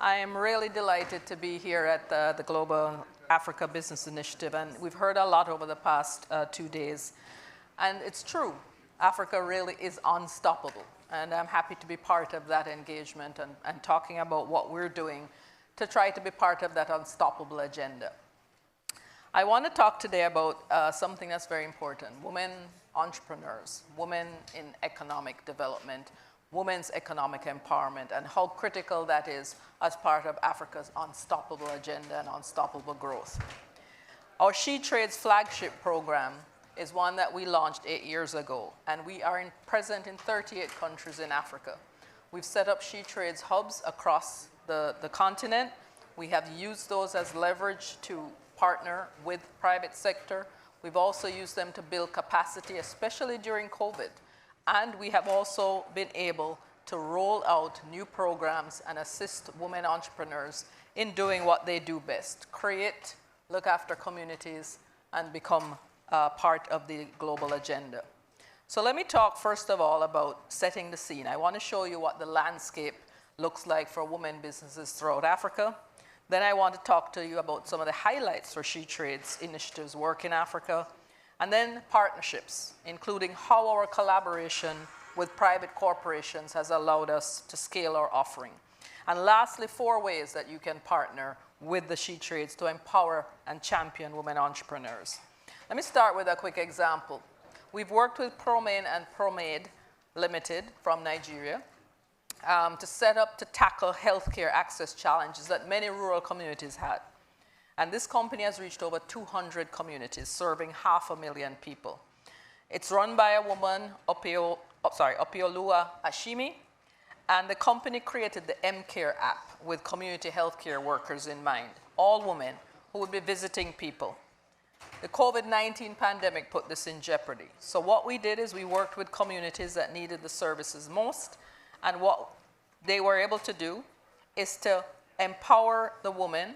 I am really delighted to be here at the Global Africa Business Initiative, and we've heard a lot over the past 2 days. And it's true, Africa really is unstoppable, and I'm happy to be part of that engagement and talking about what we're doing to try to be part of that unstoppable agenda. I want to talk today about something that's very important: women entrepreneurs, women in economic development, women's economic empowerment, and how critical that is as part of Africa's unstoppable agenda and unstoppable growth. Our She Trades flagship program is one that we launched 8 years ago, and we are present in 38 countries in Africa. We've set up She Trades hubs across the continent. We have used those as leverage to partner with private sector. We've also used them to build capacity, especially during COVID. And we have also been able to roll out new programs and assist women entrepreneurs in doing what they do best: create, look after communities, and become part of the global agenda. So let me talk first of all about setting the scene. I want to show you what the landscape looks like for women businesses throughout Africa. Then I want to talk to you about some of the highlights for She Trades initiatives work in Africa. And then partnerships, including how our collaboration with private corporations has allowed us to scale our offering. And lastly, 4 ways that you can partner with the She Trades to empower and champion women entrepreneurs. Let me start with a quick example. We've worked with Promain and Promade Limited from Nigeria to set up to tackle healthcare access challenges that many rural communities had. And this company has reached over 200 communities, serving 500,000 people. It's run by a woman, Opiolua Ashimi, and the company created the M-Care app with community healthcare workers in mind, all women who would be visiting people. The COVID-19 pandemic put this in jeopardy. So what we did is we worked with communities that needed the services most, and what they were able to do is to empower the women,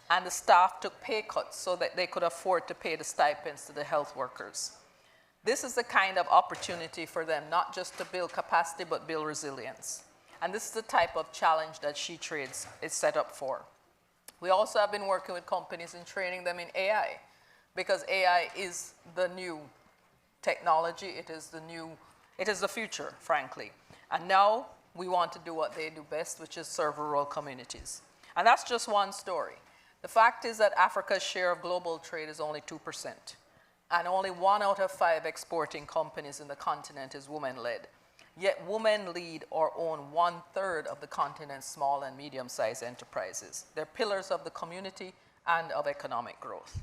and the staff took pay cuts so that they could afford to pay the stipends to the health workers. This is the kind of opportunity for them, not just to build capacity, but build resilience. And this is the type of challenge that She Trades is set up for. We also have been working with companies in training them in AI, because AI is the new technology. It is the future, frankly. And now we want to do what they do best, which is serve rural communities. And that's just one story. The fact is that Africa's share of global trade is only 2%, and only 1 out of 5 exporting companies in the continent is women-led. Yet women lead or own 1/3 of the continent's small and medium-sized enterprises. They're pillars of the community and of economic growth.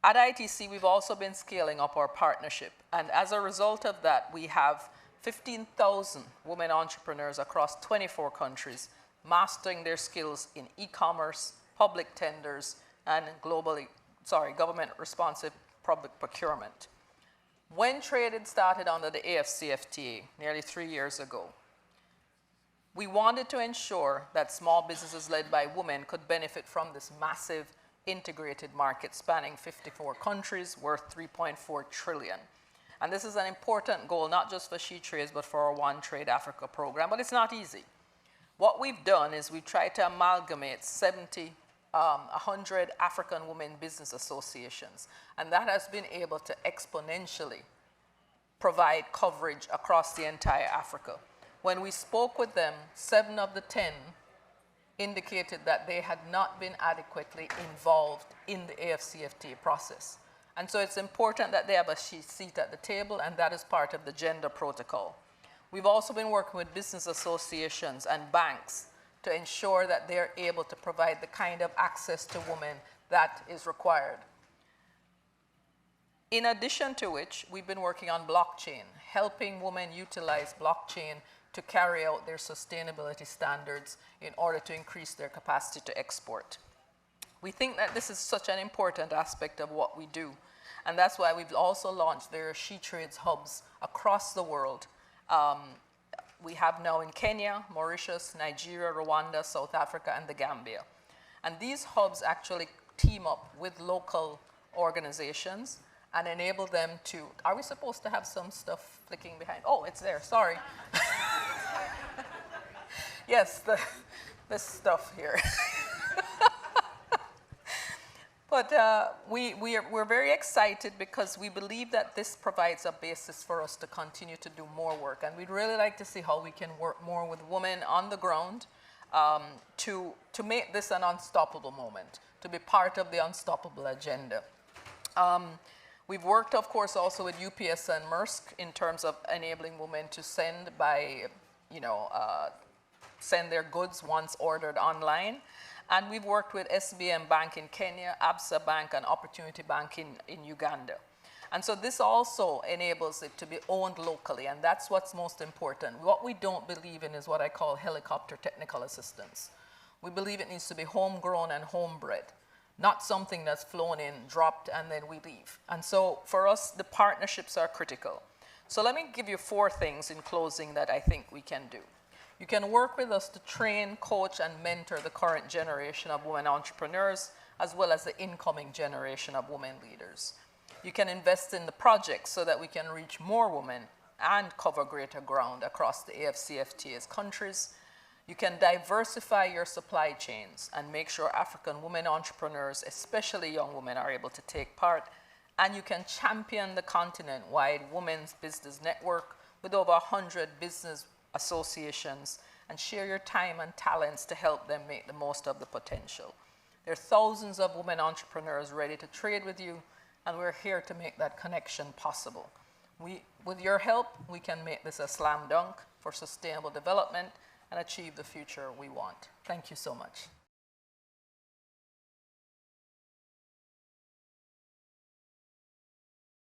At ITC, we've also been scaling up our partnership, and as a result of that, we have 15,000 women entrepreneurs across 24 countries mastering their skills in e-commerce, public tenders, and government responsive public procurement. When Traded started under the AFCFTA nearly 3 years ago, we wanted to ensure that small businesses led by women could benefit from this massive integrated market spanning 54 countries worth $3.4 trillion. And this is an important goal, not just for She Trades, but for our One Trade Africa program, but it's not easy. What we've done is we've tried to amalgamate 100 African women business associations, and that has been able to exponentially provide coverage across the entire Africa. When we spoke with them, 7 of the 10 indicated that they had not been adequately involved in the AFCFTA process. And so it's important that they have a seat at the table, and that is part of the gender protocol. We've also been working with business associations and banks to ensure that they're able to provide the kind of access to women that is required. In addition to which, we've been working on blockchain, helping women utilize blockchain to carry out their sustainability standards in order to increase their capacity to export. We think that this is such an important aspect of what we do, and that's why we've also launched their She Trades hubs across the world. We have now in Kenya, Mauritius, Nigeria, Rwanda, South Africa, and the Gambia. And these hubs actually team up with local organizations and enable them to, are we supposed to have some stuff flicking behind? Oh, it's there, sorry. Yes, this stuff here. But we're very excited because we believe that this provides a basis for us to continue to do more work. And we'd really like to see how we can work more with women on the ground to make this an unstoppable moment, to be part of the unstoppable agenda. We've worked, of course, also with UPS and Maersk in terms of enabling women to send send their goods once ordered online. And we've worked with SBM Bank in Kenya, Absa Bank, and Opportunity Bank in Uganda. And so this also enables it to be owned locally, and that's what's most important. What we don't believe in is what I call helicopter technical assistance. We believe it needs to be homegrown and homebred, not something that's flown in, dropped, and then we leave. And so for us, the partnerships are critical. So let me give you 4 things in closing that I think we can do. You can work with us to train, coach, and mentor the current generation of women entrepreneurs, as well as the incoming generation of women leaders. You can invest in the projects so that we can reach more women and cover greater ground across the AFCFTA's countries. You can diversify your supply chains and make sure African women entrepreneurs, especially young women, are able to take part. And you can champion the continent-wide Women's Business Network with over 100 business associations and share your time and talents to help them make the most of the potential. There are thousands of women entrepreneurs ready to trade with you, and we're here to make that connection possible. With your help, we can make this a slam dunk for sustainable development and achieve the future we want. Thank you so much.